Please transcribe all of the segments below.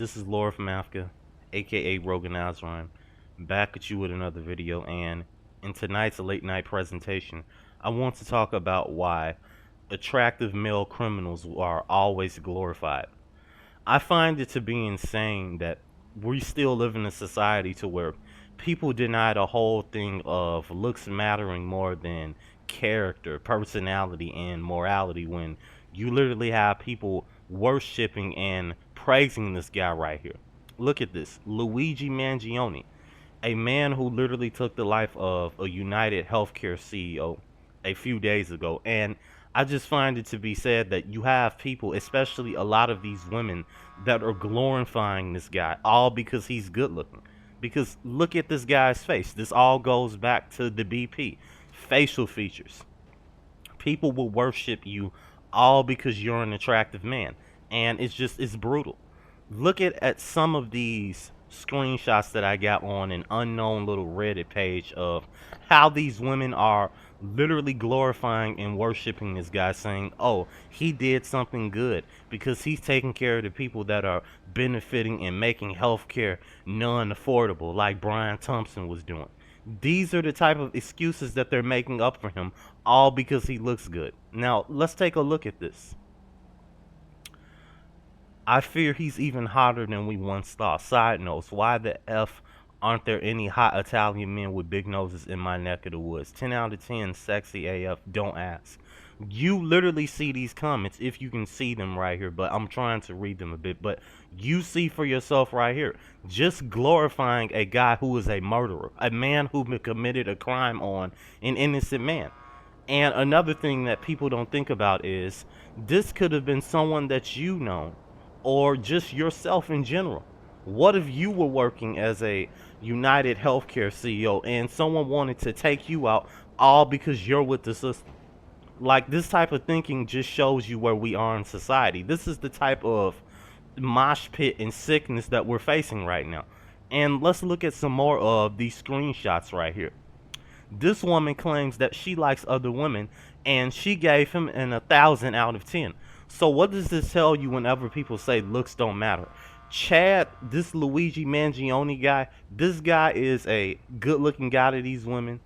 This is Laura from Africa, aka Rogan Azrine, back at you with another video. And in tonight's late night presentation, I want to talk about why attractive male criminals are always glorified. I find it to be insane that we still live in a society to where people deny the whole thing of looks mattering more than character, personality, and morality when you literally have people worshiping and praising this guy right here. Look at this, Luigi Mangione, a man who literally took the life of a United Healthcare CEO a few days ago. And I just find it to be sad that you have people, especially a lot of these women, that are glorifying this guy all because he's good looking. Because look at this guy's face. This all goes back to the BP. Facial features. People will worship you all because you're an attractive man. And it's brutal. Look at some of these screenshots that I got on an unknown little Reddit page of how these women are literally glorifying and worshiping this guy, saying, oh, he did something good because he's taking care of the people that are benefiting and making healthcare non-affordable, like Brian Thompson was doing. These are the type of excuses that they're making up for him, all because he looks good. Now, let's take a look at this. I fear he's even hotter than we once thought. Side notes, why the F aren't there any hot Italian men with big noses in my neck of the woods? 10 out of 10, sexy AF, don't ask. You literally see these comments, if you can see them right here, but I'm trying to read them a bit. But you see for yourself right here, just glorifying a guy who is a murderer, a man who committed a crime on an innocent man. And another thing that people don't think about is this could have been someone that you know, or just yourself in general. What if you were working as a United Healthcare CEO and someone wanted to take you out all because you're with the system? Like, this type of thinking just shows you where we are in society. This is the type of mosh pit and sickness that we're facing right now. And let's look at some more of these screenshots right here. This woman claims that she likes other women and she gave him an 1,000 out of 10. So what does this tell you whenever people say looks don't matter? Chad, this Luigi Mangione guy, this guy is a good looking guy to these women,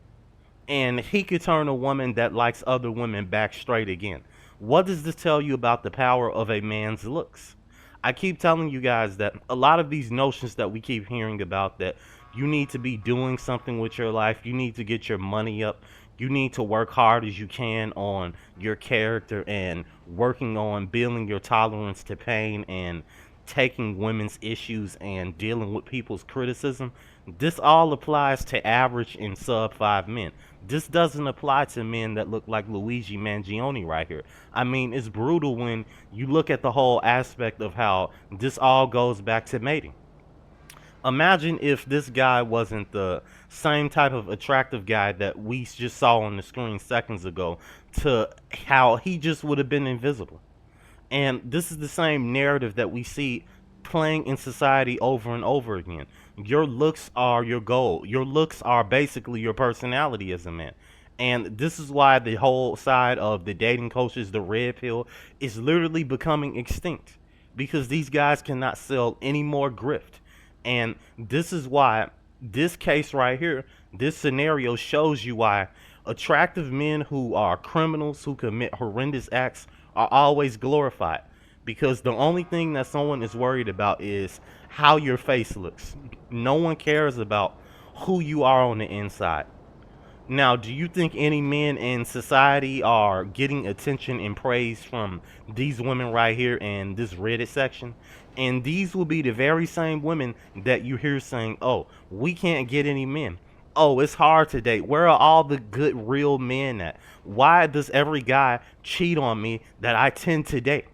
and he could turn a woman that likes other women back straight again. What does this tell you about the power of a man's looks? I keep telling you guys that a lot of these notions that we keep hearing about, that you need to be doing something with your life, you need to get your money up, you need to work hard as you can on your character and working on building your tolerance to pain and taking women's issues and dealing with people's criticism. This all applies to average and sub 5 men. This doesn't apply to men that look like Luigi Mangione right here. I mean, it's brutal when you look at the whole aspect of how this all goes back to mating. Imagine if this guy wasn't the same type of attractive guy that we just saw on the screen seconds ago, to how he just would have been invisible. And this is the same narrative that we see playing in society over and over again. Your looks are your goal. Your looks are basically your personality as a man. And this is why the whole side of the dating coaches, the red pill, is literally becoming extinct. Because these guys cannot sell any more grift. And this is why this case right here, this scenario shows you why attractive men who are criminals, who commit horrendous acts, are always glorified. Because the only thing that someone is worried about is how your face looks. No one cares about who you are on the inside. Now, do you think any men in society are getting attention and praise from these women right here in this Reddit section? And these will be the very same women that you hear saying, oh, we can't get any men. Oh, it's hard to date. Where are all the good real men at? Why does every guy cheat on me that I tend to date?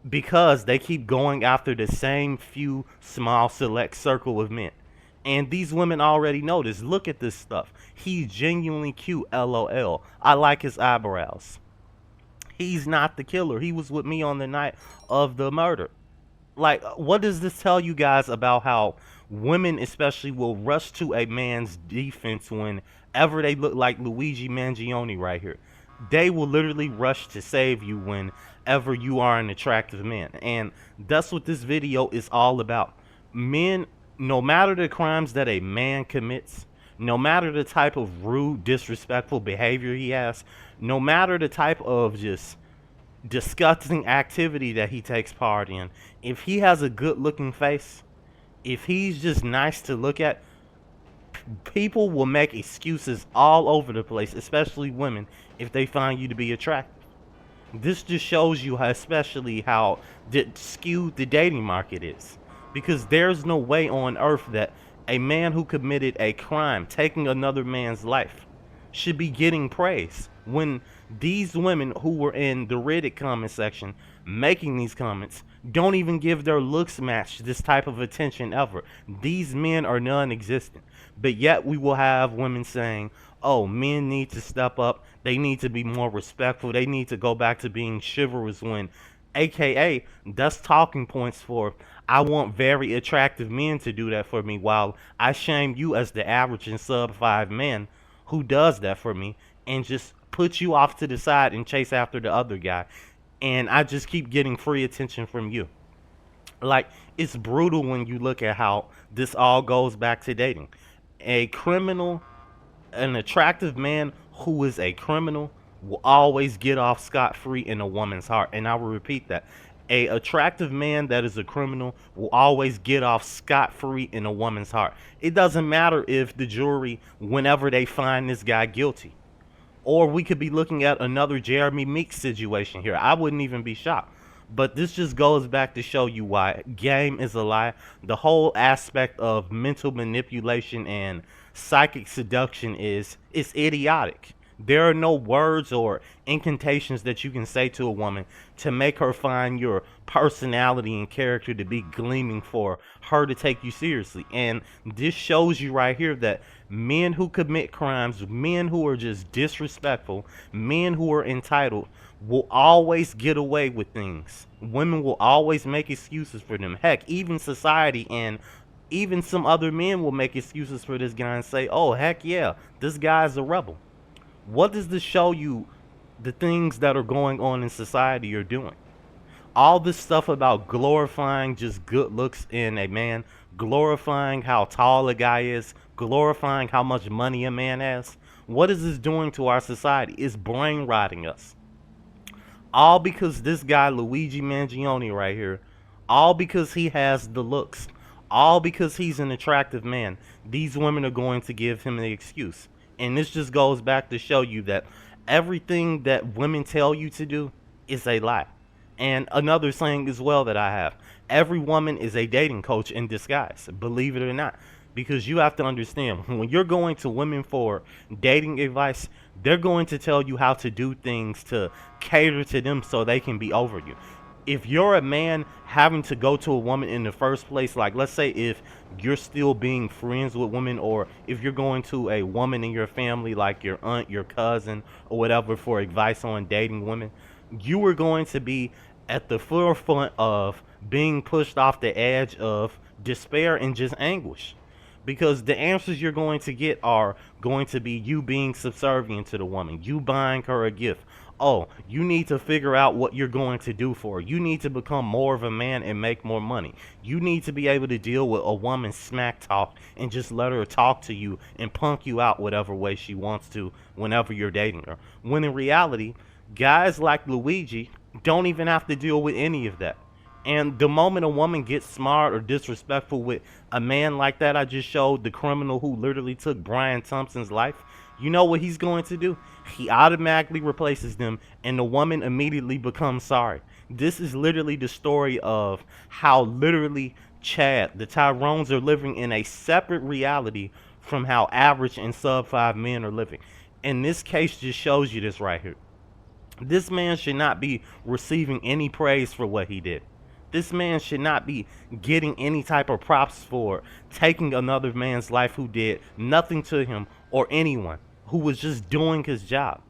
Because they keep going after the same few small select circle of men. And these women already know this. Look at this stuff. He's genuinely cute, LOL. I like his eyebrows. He's not the killer. He was with me on the night of the murder. Like, what does this tell you guys about how women especially will rush to a man's defense whenever they look like Luigi Mangione right here? They will literally rush to save you whenever you are an attractive man. And that's what this video is all about. Men, no matter the crimes that a man commits, no matter the type of rude, disrespectful behavior he has, no matter the type of just disgusting activity that he takes part in, if he has a good looking face, if he's just nice to look at, people will make excuses all over the place, especially women, if they find you to be attractive. This just shows you how, especially how skewed the dating market is. Because there's no way on earth that a man who committed a crime, taking another man's life, should be getting praise when these women who were in the Reddit comment section making these comments don't even give their looks match this type of attention ever. These men are non-existent. But yet we will have women saying, oh, men need to step up, they need to be more respectful, they need to go back to being chivalrous, when aka that's talking points for I want very attractive men to do that for me, while I shame you as the average and sub 5 man who does that for me, and just put you off to the side and chase after the other guy, and I just keep getting free attention from you. Like, it's brutal when you look at how this all goes back to dating. A criminal, an attractive man who is a criminal will always get off scot-free in a woman's heart. And I will repeat that. A attractive man that is a criminal will always get off scot-free in a woman's heart. It doesn't matter if the jury, whenever they find this guy guilty. Or we could be looking at another Jeremy Meeks situation here. I wouldn't even be shocked. But this just goes back to show you why game is a lie. The whole aspect of mental manipulation and psychic seduction is idiotic. There are no words or incantations that you can say to a woman to make her find your personality and character to be gleaming for her to take you seriously. And this shows you right here that men who commit crimes, men who are just disrespectful, men who are entitled, will always get away with things. Women will always make excuses for them. Heck, even society and even some other men will make excuses for this guy and say, oh, heck yeah, this guy's a rebel. What does this show you the things that are going on in society are doing? All this stuff about glorifying just good looks in a man, glorifying how tall a guy is, glorifying how much money a man has. What is this doing to our society? It's brain rotting us. All because this guy, Luigi Mangione right here, all because he has the looks, all because he's an attractive man, these women are going to give him the excuse. And this just goes back to show you that everything that women tell you to do is a lie. And another saying as well that I have, every woman is a dating coach in disguise, believe it or not. Because you have to understand, when you're going to women for dating advice, they're going to tell you how to do things to cater to them so they can be over you. If you're a man having to go to a woman in the first place, like let's say if you're still being friends with women, or if you're going to a woman in your family like your aunt, your cousin, or whatever for advice on dating women, you are going to be at the forefront of being pushed off the edge of despair and just anguish. Because the answers you're going to get are going to be you being subservient to the woman, you buying her a gift. Oh, you need to figure out what you're going to do for her. You need to become more of a man and make more money. You need to be able to deal with a woman's smack talk and just let her talk to you and punk you out whatever way she wants to whenever you're dating her. When in reality, guys like Luigi don't even have to deal with any of that. And the moment a woman gets smart or disrespectful with a man like that, I just showed the criminal who literally took Brian Thompson's life, you know what he's going to do? He automatically replaces them, and the woman immediately becomes sorry. This is literally the story of how literally Chad, the Tyrones, are living in a separate reality from how average and sub 5 men are living. And this case just shows you this right here. This man should not be receiving any praise for what he did. This man should not be getting any type of props for taking another man's life who did nothing to him or anyone, who was just doing his job.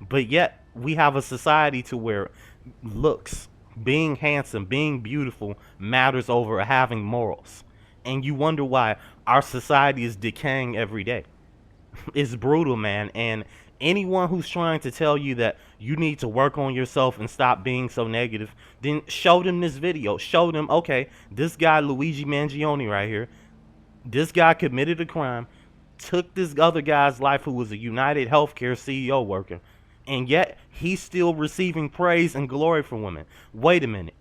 But yet we have a society to where looks, being handsome, being beautiful matters over having morals. And you wonder why our society is decaying every day. It's brutal, man. And Anyone who's trying to tell you that you need to work on yourself and stop being so negative, then show them this video. Show them, okay, this guy Luigi Mangione right here, this guy committed a crime, took this other guy's life who was a United Healthcare CEO worker, and yet he's still receiving praise and glory from women. Wait a minute.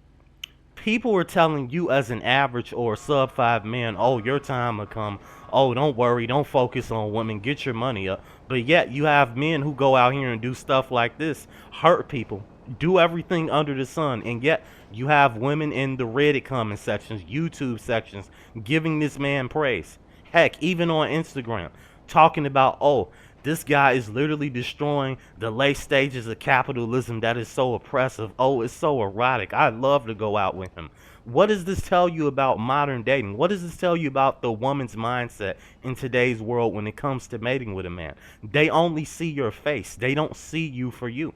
People are telling you as an average or sub 5 man, oh, your time will come. Oh, don't worry, don't focus on women, get your money up. But yet you have men who go out here and do stuff like this, hurt people, do everything under the sun, and yet you have women in the Reddit comment sections, YouTube sections, giving this man praise. Heck, even on Instagram, talking about, oh, this guy is literally destroying the late stages of capitalism that is so oppressive. Oh, it's so erotic. I'd love to go out with him. What does this tell you about modern dating? What does this tell you about the woman's mindset in today's world when it comes to mating with a man? They only see your face. They don't see you for you.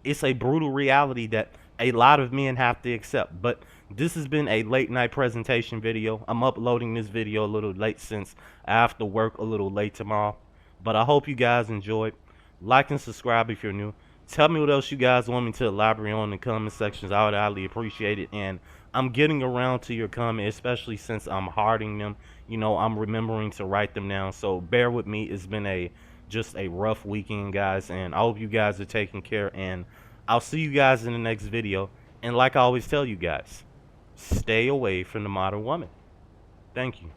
It's a brutal reality that a lot of men have to accept. But this has been a late night presentation video. I'm uploading this video a little late since I have to work a little late tomorrow. But I hope you guys enjoyed. Like and subscribe if you're new. Tell me what else you guys want me to elaborate on in the comment sections. I would highly appreciate it. And I'm getting around to your comments, especially since I'm hearting them. You know, I'm remembering to write them down. So bear with me. It's been just a rough weekend, guys. And I hope you guys are taking care. And I'll see you guys in the next video. And like I always tell you guys, stay away from the modern woman. Thank you.